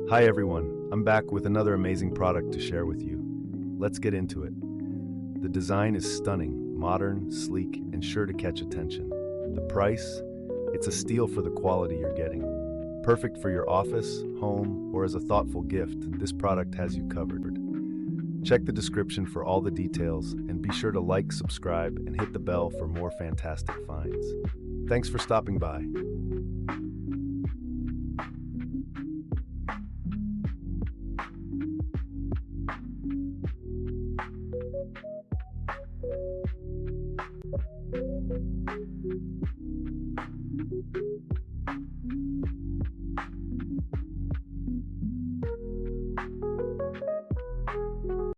Hi everyone, I'm back with another amazing product to share with you. Let's get into it. The design is stunning, modern, sleek, and sure to catch attention. The price? It's a steal for the quality you're getting. Perfect for your office, home, or as a thoughtful gift, this product has you covered. Check the description for all the details, and be sure to like, subscribe, and hit the bell for more fantastic finds. Thanks for stopping by.